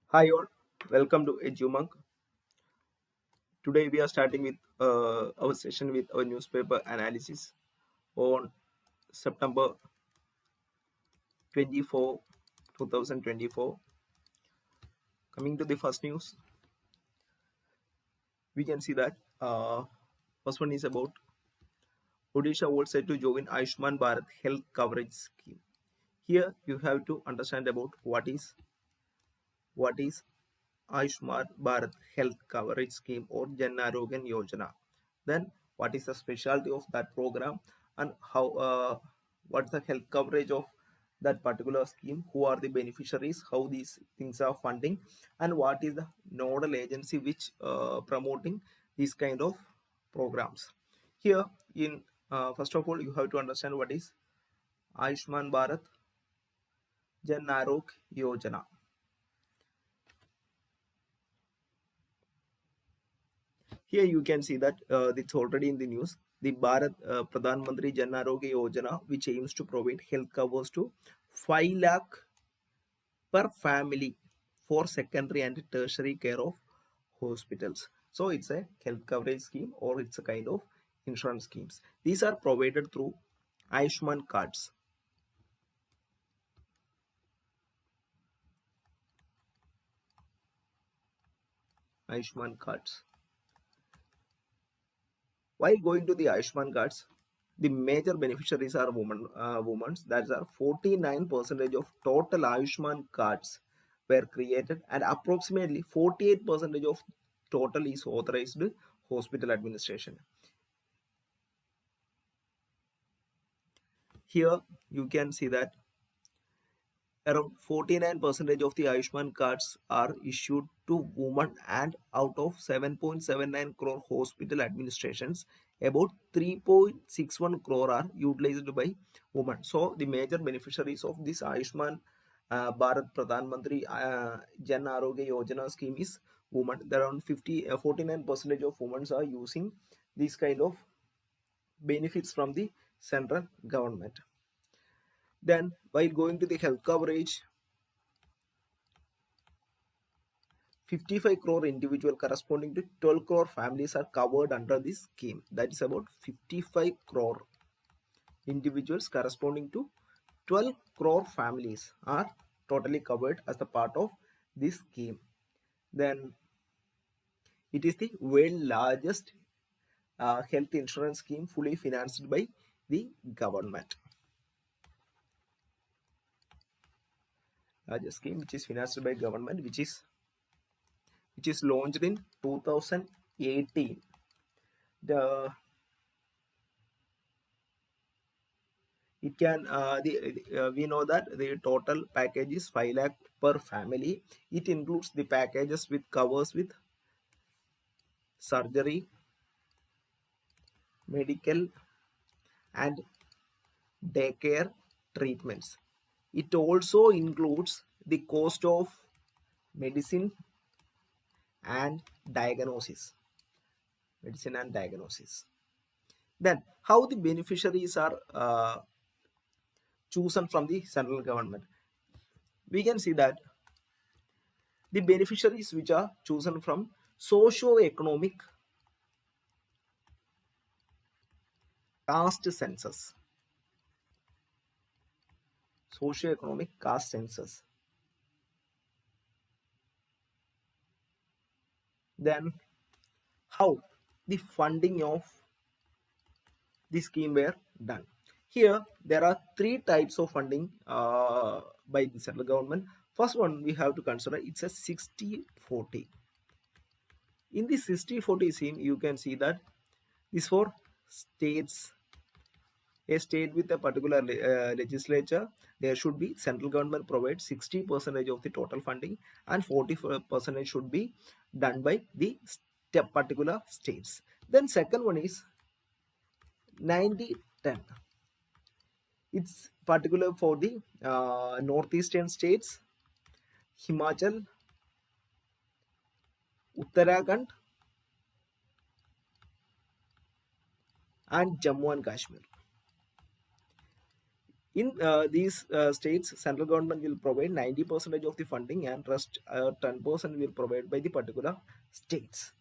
Hi all, welcome to Edumonk. Today we are starting with our session with our newspaper analysis on September 24, 2024. Coming to the first news, we can see that first one is about Odisha was set to join Ayushman Bharat health coverage scheme. Here you have to understand about what is Ayushman Bharat Health Coverage Scheme or Jan Arogya Yojana. Then, what is the specialty of that program and how? What's the health coverage of that particular scheme? Who are the beneficiaries? How these things are funding, and what is the nodal agency which promoting these kind of programs? Here, in first of all, you have to understand what is Ayushman Bharat Jan Arogya Yojana. Here you can see that it's already in the news. The Bharat Pradhan Mantri Jan Arogya Yojana, which aims to provide health covers to 5 lakh per family for secondary and tertiary care of hospitals. So it's a health coverage scheme or it's a kind of insurance schemes. These are provided through Ayushman cards. Ayushman cards. While going to the Ayushman cards, the major beneficiaries are women. That are 49% of total Ayushman cards were created, and approximately 48% of total is authorized hospital administration. Here you can see that around 49% of the Ayushman cards are issued to women, and out of 7.79 crore hospital administrations, about 3.61 crore are utilized by women. So the major beneficiaries of this Ayushman Bharat Pradhan Mantri Jan Arogya Yojana scheme is women. Around 49% of women are using these kind of benefits from the central government. Then while going to the health coverage, 55 crore individual corresponding to 12 crore families are covered under this scheme. That is about 55 crore individuals corresponding to 12 crore families are totally covered as the part of this scheme. Then it is the world largest health insurance scheme fully financed by the government. Largest scheme which is financed by government, which is launched in 2018. The it can we know that the total package is 5 lakh per family. It includes the packages with covers with surgery, medical and daycare treatments. It also includes the cost of medicine and diagnosis. Then how the beneficiaries are chosen from the central government? We can see that the beneficiaries which are chosen from socio-economic caste census. Socio-economic caste census. Then how the funding of the scheme were done? Here there are three types of funding by the central government. First one we have to consider, it's a 60-40. In the 60-40 scheme, you can see that this for states. A state with a particular legislature, there should be central government provide 60% of the total funding, and 40% should be done by the particular states. Then second one is 90-10. It's particular for the northeastern states, Himachal, Uttarakhand and Jammu and Kashmir. In these states, central government will provide 90% of the funding, and rest 10% will provide by the particular states.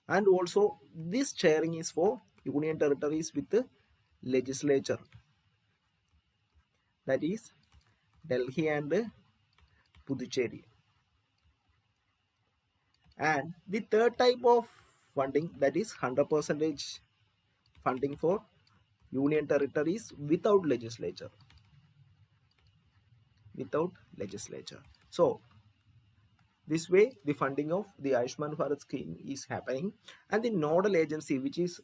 And also this sharing is for union territories with the legislature, that is Delhi and Puducherry. And the third type of funding, that is 100% funding for union territories without legislature. So this way the funding of the Ayushman Bharat scheme is happening, and the nodal agency which is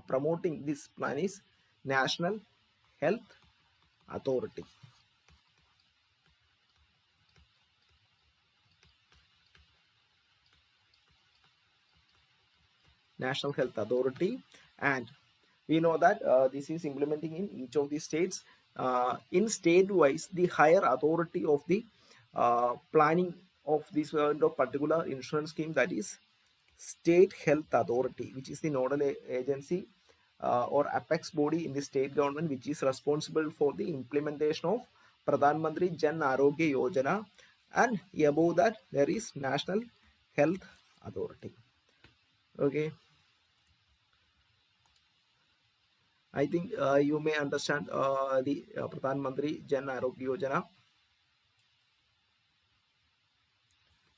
promoting this plan is National Health Authority. National Health Authority. And we know that this is implementing in each of the states. In state wise, the higher authority of the planning of this particular insurance scheme, that is State Health Authority, which is the nodal agency or apex body in the state government, which is responsible for the implementation of Pradhan Mantri Jan Arogya Yojana, and above that there is National Health Authority. Okay, I think you may understand the Pradhan Mantri Jan Arogya Yojana.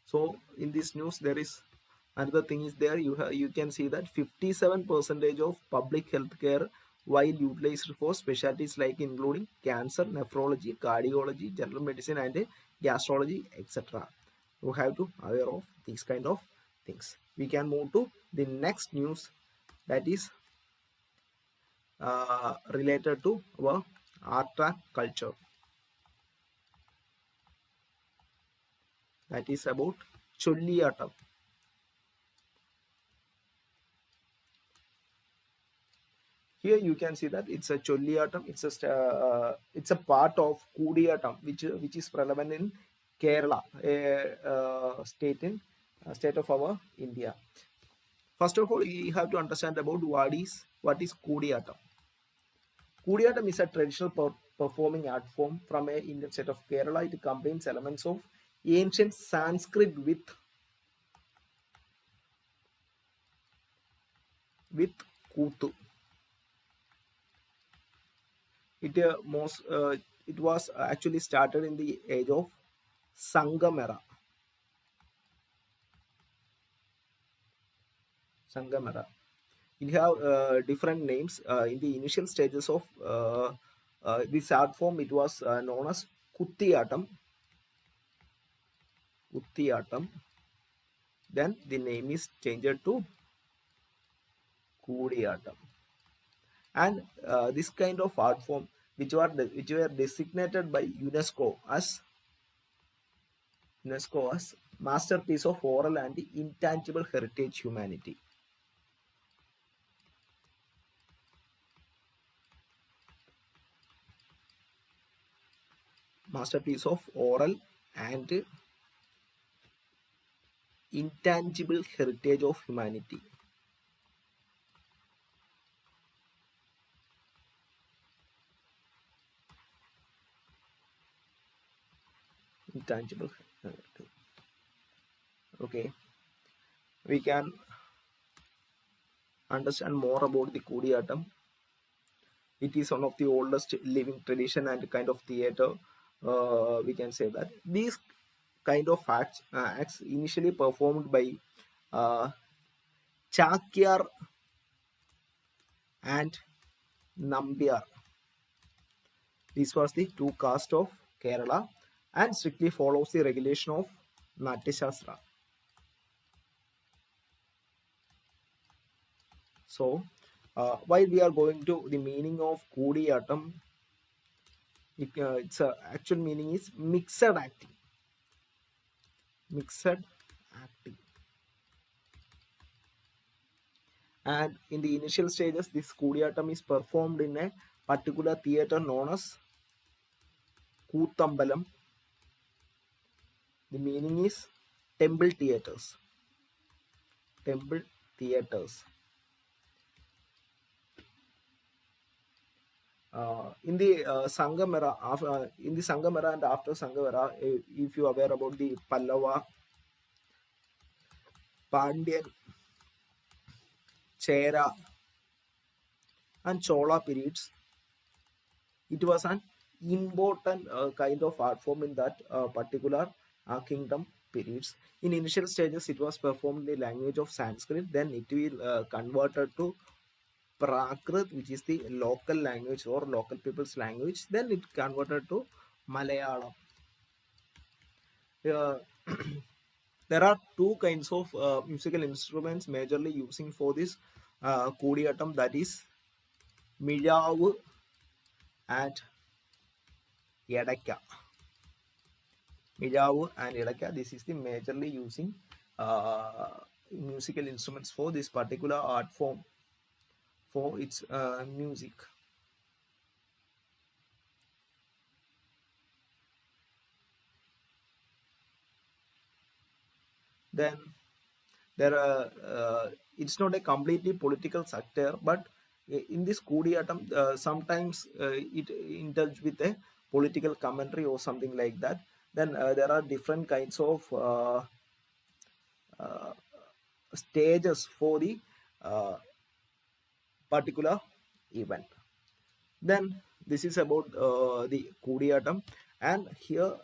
So in this news, there is another thing is there. You can see that 57% of public health care while utilized for specialties like including cancer, nephrology, cardiology, general medicine, and gastrology, etc. You have to aware of these kind of things. We can move to the next news, that is related to our art and culture. That is about Cholliyatam. Here you can see that it's a Cholliyatam. It's a part of Kudiyatam, which is prevalent in Kerala, a state of our India. First of all, you have to understand about what is Kudiyatam. Kudiyatam is a traditional performing art form from a Indian state of Kerala. It combines elements of ancient Sanskrit with Kutu. It was actually started in the age of Sangam era. It have different names. In the initial stages of this art form, it was known as Kuttiyatam. Then the name is changed to Kudiyatam. And this kind of art form, which were designated by UNESCO as masterpiece of oral and intangible heritage humanity. Masterpiece of oral and intangible heritage of humanity. Intangible heritage. Okay, we can understand more about the Kudiyatam. It is one of the oldest living tradition and kind of theater. We can say that these kind of acts initially performed by Chakyar and Nambiar. This was the two caste of Kerala and strictly follows the regulation of Natya Shastra. So while we are going to the meaning of Kudiyatam, its actual meaning is mixed acting. And in the initial stages, this Kudiyatam is performed in a particular theatre known as Kootambalam. The meaning is temple theatres. In the Sangam era, in the Sangam era and after Sangam era, if you are aware about the Pallava, Pandyan, Chera, and Chola periods, it was an important kind of art form in that particular kingdom periods. In initial stages, it was performed in the language of Sanskrit. Then it will converted to Prakrit, which is the local language or local people's language. Then it converted to Malayalam. Uh, there are two kinds of musical instruments majorly using for this Kodiyatam, that is Mijavu and Yedaka. Mijavu and Yedaka, this is the majorly using musical instruments for this particular art form for its music. Then there are it's not a completely political sector, but in this Kodiyatam, sometimes it indulge with a political commentary or something like that. Then there are different kinds of uh, stages for the uh, particular event. Then this is about the Kodiyatam, and here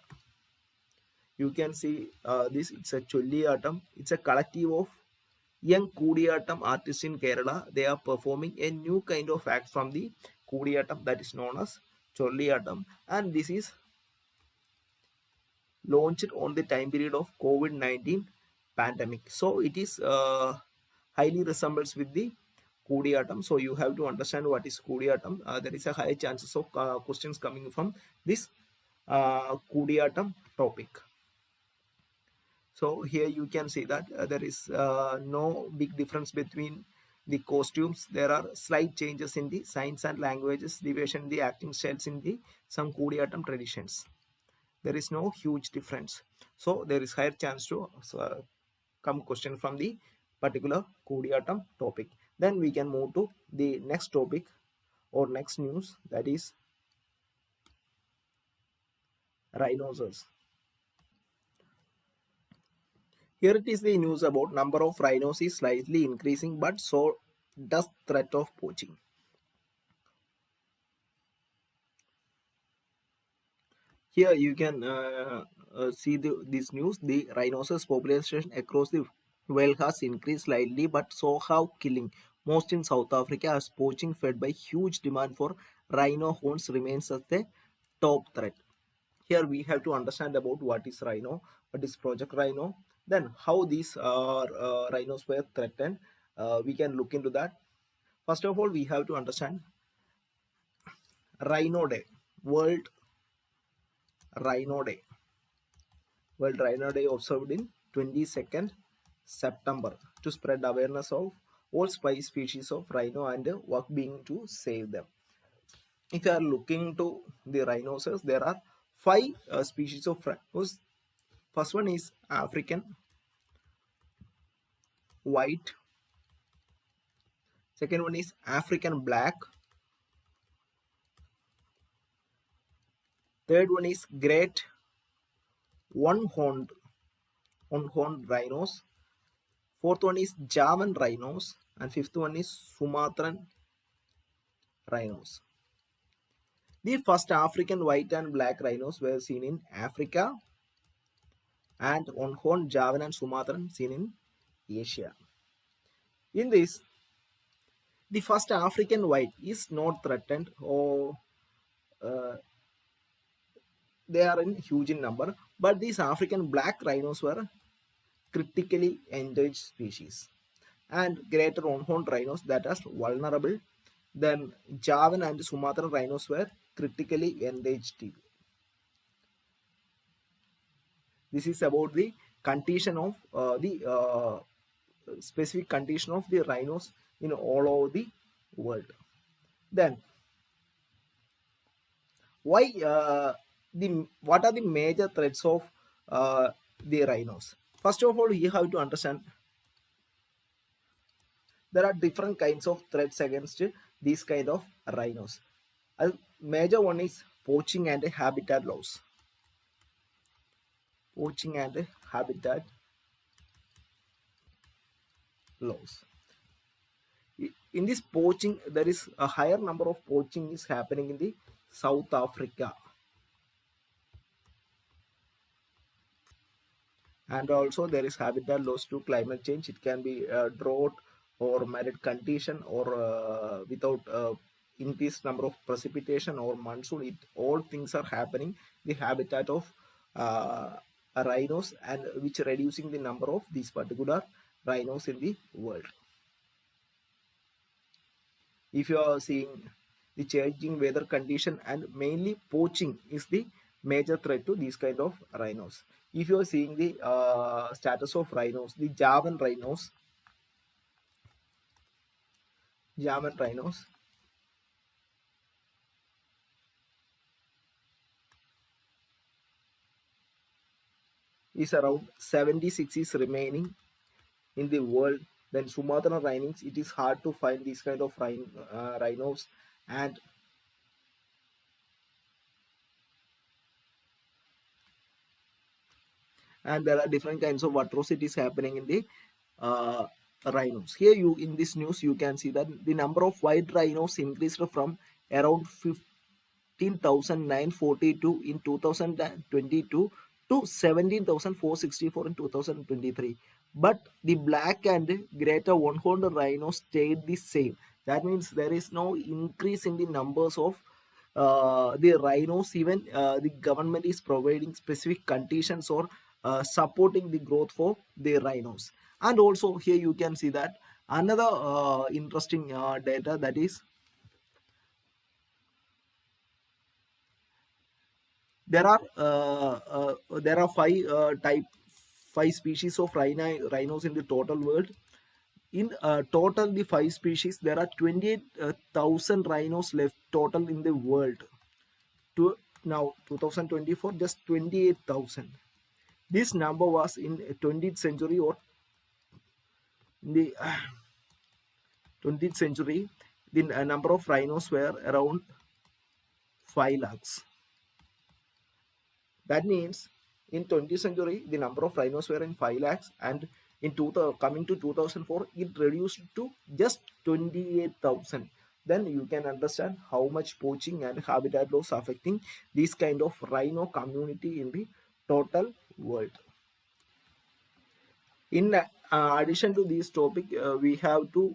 you can see this. It's a Cholliyatam. It's a collective of young Kodiyatam artists in Kerala. They are performing a new kind of act from the Kodiyatam that is known as Cholliyatam, and this is launched on the time period of COVID-19 pandemic. So it is highly resembles with the Kodiyatam. So you have to understand what is Kodiyatam. There is a high chances of questions coming from this Kodiyatam topic. So here you can see that there is no big difference between the costumes. There are slight changes in the signs and languages, deviation in the acting styles in the some Kodiyatam traditions. There is no huge difference. So there is higher chance to come question from the particular Kodiyatam topic. Then we can move to the next topic or next news, that is rhinoceros. Here it is the news about number of rhinos is slightly increasing, but so does threat of poaching. Here you can see this news. The rhinoceros population across the world has increased slightly, but so have killing. Most in South Africa, as poaching fed by huge demand for rhino horns remains as the top threat. Here we have to understand about what is rhino, what is Project Rhino, then how these rhinos were threatened. We can look into that. First of all, we have to understand Rhino Day, World Rhino Day. World Rhino Day observed in 22nd September to spread awareness of all species of rhino and work being to save them. If you are looking to the rhinoceros, there are five species of rhinos. First one is African white. Second one is African black. Third one is great one-horned rhinos. Fourth one is Javan rhinos, and fifth one is Sumatran rhinos. The first African white and black rhinos were seen in Africa, and one-horned Javan and Sumatran seen in Asia. In this, the first African white is not threatened, or uh, they are in huge in number, but these African black rhinos were critically endangered species, and greater one-horned rhinos that are vulnerable. Then Javan and Sumatran rhinos were critically endangered. This is about the condition of the specific condition of the rhinos in all over the world. Then why the what are the major threats of the rhinos? First of all, you have to understand there are different kinds of threats against these kind of rhinos. A major one is poaching and habitat loss. Poaching and habitat loss. In this poaching, there is a higher number of poaching is happening in the South Africa, and also there is habitat loss to climate change. It can be drought or mild condition or without increased number of precipitation or monsoon. It all things are happening the habitat of uh, rhinos, and which reducing the number of these particular rhinos in the world. If you are seeing the changing weather condition, and mainly poaching is the major threat to these kind of rhinos. If you are seeing the status of rhinos, the German rhinos is around 76 is remaining in the world. Then Sumatran rhinos, it is hard to find these kind of rhinos, and there are different kinds of atrocities happening in the uh, rhinos. Here you in this news you can see that the number of white rhinos increased from around 15,942 in 2022 to 17,464 in 2023. But the black and greater one-horned rhino stayed the same. That means there is no increase in the numbers of the rhinos. Even the government is providing specific conditions or supporting the growth for the rhinos. And also here you can see that another interesting data, that is there are five species of rhinos in the total world. In total the five species, there are 28,000 rhinos left total in the world. To now 2024, just 28,000. This number was in 20th century, or in the 20th century, the number of rhinos were around 5 lakhs. That means in 20th century, the number of rhinos were in 5 lakhs, and in coming to 2004, it reduced to just 28,000. Then you can understand how much poaching and habitat loss affecting this kind of rhino community in the total world. In addition to this topic, we have to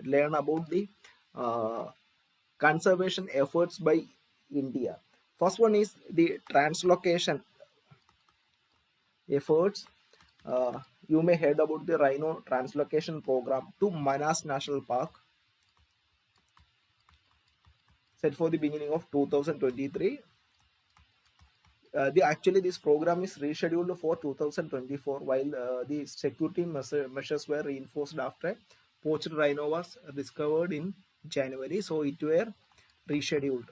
learn about the uh, conservation efforts by India. First one is the translocation efforts. Uh, you may heard about the rhino translocation program to Manas National Park, set for the beginning of 2023. Actually this program is rescheduled for 2024, while the security measures were reinforced after poached rhino was discovered in January, so it were rescheduled.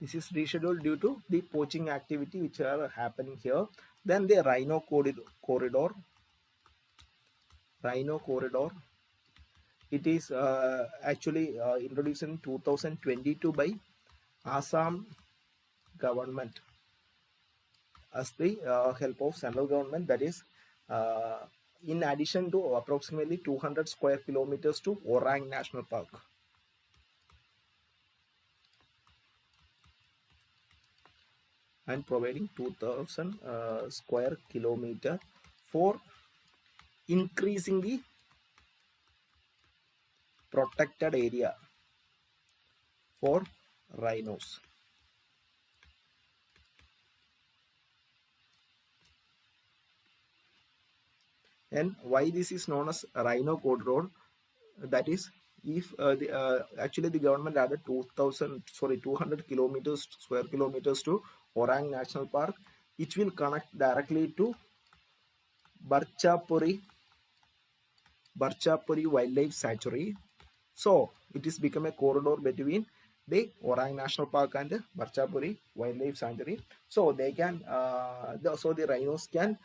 This is rescheduled due to the poaching activity which are happening here. Then the rhino corridor, it is actually introduced in 2022 by Assam government as the help of central government. That is uh, in addition to approximately 200 square kilometers to Orang National Park. And providing 2000 square kilometer for increasing the protected area for rhinos. And why this is known as rhino code road? That is, if actually the government added 200 kilometers square kilometers to Orang National Park, which will connect directly to Barchapuri Wildlife Sanctuary. So it is become a corridor between the Orang National Park and the Barchapuri Wildlife Sanctuary. So they can, the rhinos can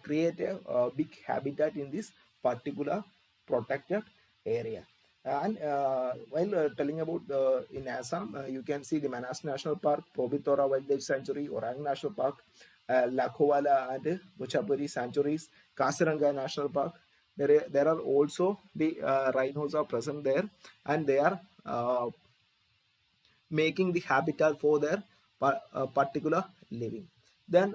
create a big habitat in this particular protected area. And while telling about in Assam, you can see the Manas National Park, Pobitora Wildlife Sanctuary, Orang National Park, Lakhowala and Buchapuri Sanctuaries, Kasiranga National Park. There are also the rhinos are present there, and they are making the habitat for their particular living. Then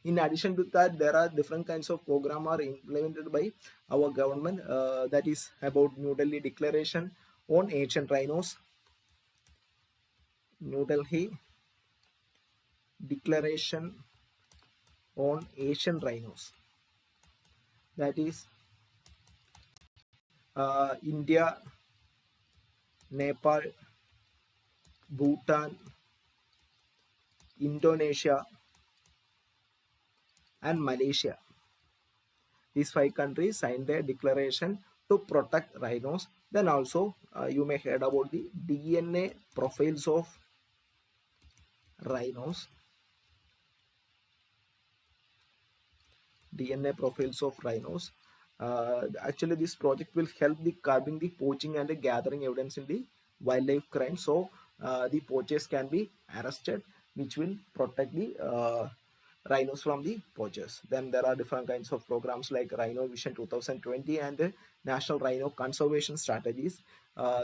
in addition to that, there are different kinds of program are implemented by our government, that is about New Delhi Declaration on Ancient Rhinos, New Delhi Declaration on Asian Rhinos, that is India, Nepal, Bhutan, Indonesia and Malaysia. These 5 countries signed a declaration to protect rhinos. Then also you may heard about the DNA profiles of rhinos. DNA profiles of rhinos. Actually, this project will help the curbing the poaching and the gathering evidence in the wildlife crime. So the poachers can be arrested, which will protect the rhinos from the poachers. Then there are different kinds of programs like Rhino Vision 2020 and National Rhino Conservation Strategies.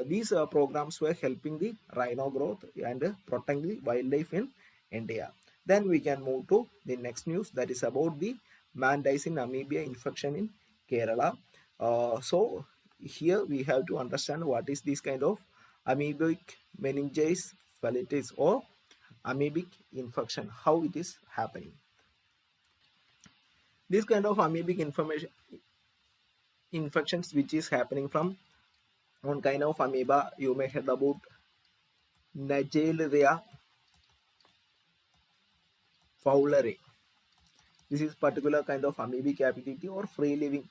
These programs were helping the rhino growth and protecting the wildlife in India. Then we can move to the next news, that is about the Mandicin amoeba infection in Kerala. So here we have to understand what is this kind of amoebic meningitis phalitis or amoebic infection, how it is happening. This kind of amoebic infections which is happening from one kind of amoeba, you may heard about Naegleria fowleri. This is particular kind of amoebic activity or free living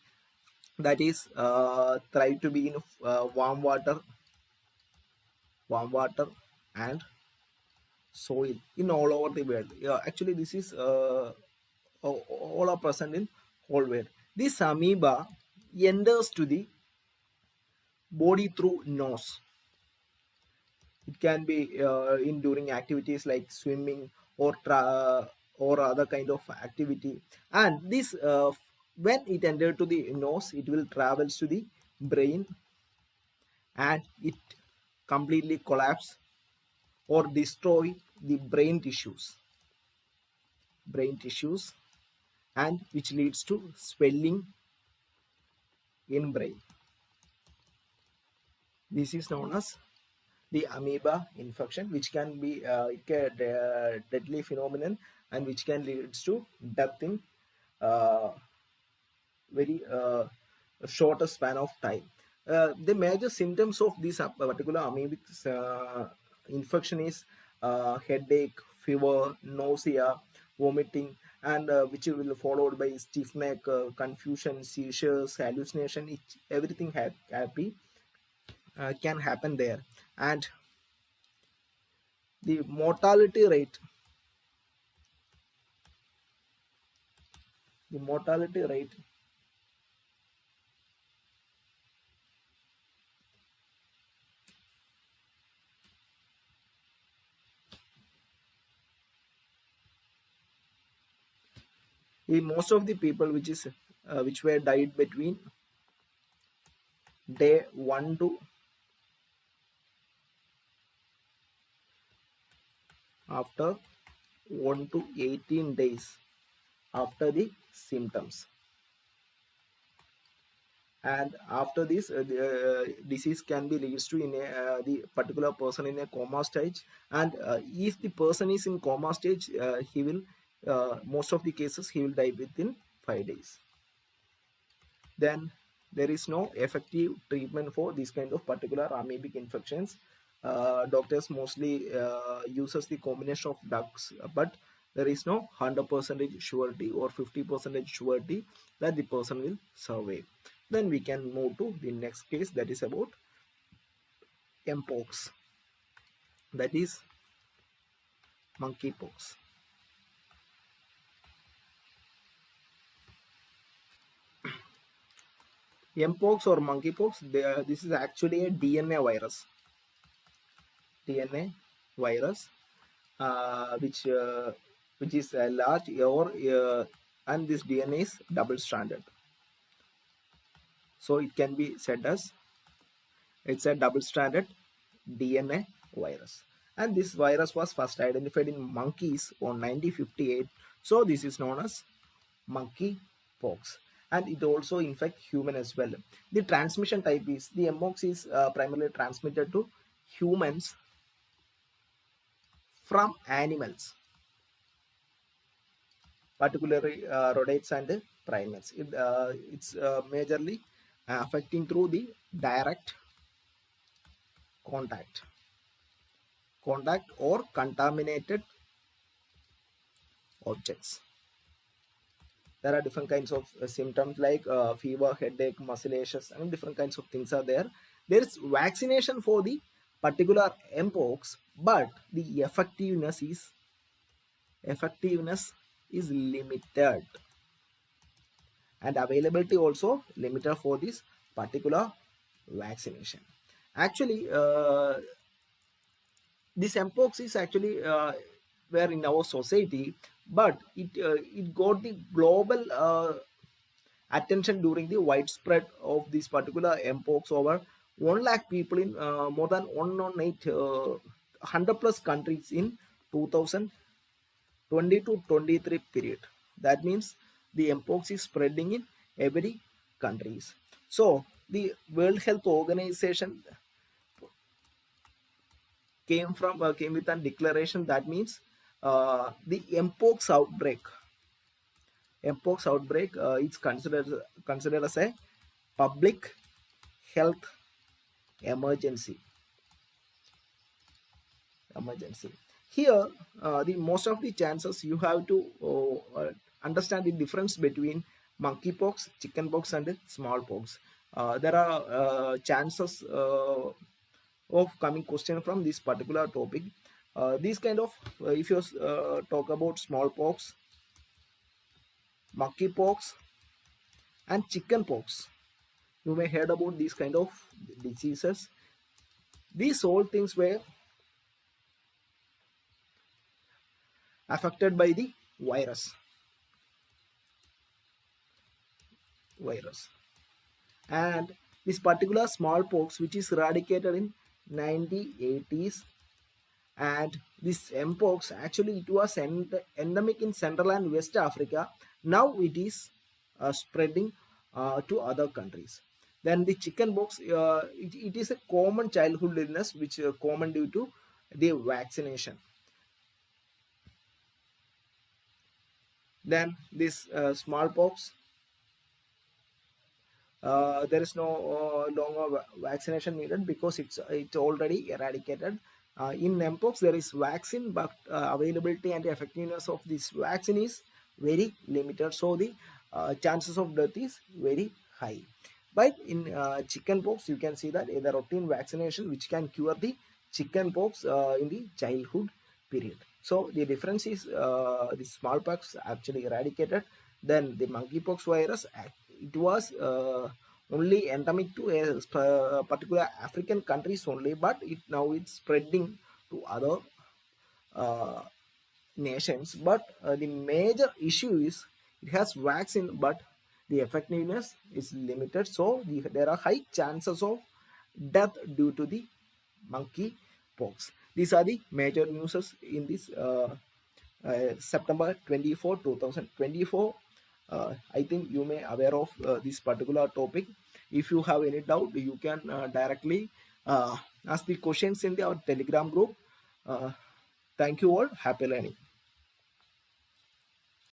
that is thrive to be in warm water and soil in all over the world. Actually, this is all are present in whole world. This amoeba enters to the body through nose. It can be in during activities like swimming or other kind of activity. And this when it enter to the nose, it will travels to the brain and it completely collapse or destroy the brain tissues, and which leads to swelling in brain. This is known as the amoeba infection, which can be a deadly phenomenon and which can lead to death in very shorter span of time. The major symptoms of this particular amoebic infection is headache, fever, nausea, vomiting, and which will be followed by stiff neck, confusion, seizures, hallucination. Everything happy can happen there. And the mortality rate most of the people which were died between day 1 to after 1 to 18 days after the symptoms. And after this the disease can be leads to in the particular person in a coma stage. And if the person is in coma stage, he will most of the cases he will die within 5 days. Then there is no effective treatment for this kind of particular amoebic infections. Doctors mostly uses the combination of drugs, but there is no 100% surety or 50% surety that the person will survive. Then we can move to the next case, that is about mpox, that is monkeypox. Mpox or monkeypox, this is actually a DNA virus. DNA virus, which is a large and this DNA is double stranded. So it can be said as it's a double stranded DNA virus. And this virus was first identified in monkeys on 1958. So this is known as monkeypox. And it also infect human as well. The transmission type is the mpox is primarily transmitted to humans from animals, particularly rodents and primates. It's majorly affecting through the direct contact or contaminated objects. There are different kinds of symptoms like fever, headache, muscle aches, and different kinds of things are there. There is vaccination for the particular mpox, but the effectiveness is limited, and availability also limited for this particular vaccination. Actually, this mpox is actually were in our society, but it got the global attention during the widespread of this particular mpox over 1 lakh people in more than 118 100 plus countries in 2020 to 23 period. That means the mpox is spreading in every countries. So the World Health Organization came with a declaration that means the mpox outbreak is considered as a public health emergency. Here, the most of the chances you have to understand the difference between monkeypox, chickenpox, and smallpox. There are chances of coming question from this particular topic. These kind of if you talk about smallpox, monkeypox, and chickenpox, you may heard about these kind of diseases. These all things were affected by the virus. And this particular smallpox, which is eradicated in 1980s, and this mpox actually it was endemic in Central and West Africa. Now it is spreading to other countries. Then the chickenpox, it is a common childhood illness which is common due to the vaccination. Then this smallpox, there is no longer vaccination needed because it's already eradicated. In mpox there is vaccine, but availability and effectiveness of this vaccine is very limited, so the chances of death is very high. But in chickenpox, you can see that the routine vaccination which can cure the chickenpox in the childhood period. So the difference is the smallpox actually eradicated. Then the monkeypox virus, it was only endemic to a particular African countries only, but now it's spreading to other nations. But the major issue is it has vaccine, but the effectiveness is limited. So there are high chances of death due to the monkeypox. These are the major news in this September 24, 2024. I think you may aware of this particular topic. If you have any doubt, you can directly ask the questions in our Telegram group. Thank you all. Happy learning.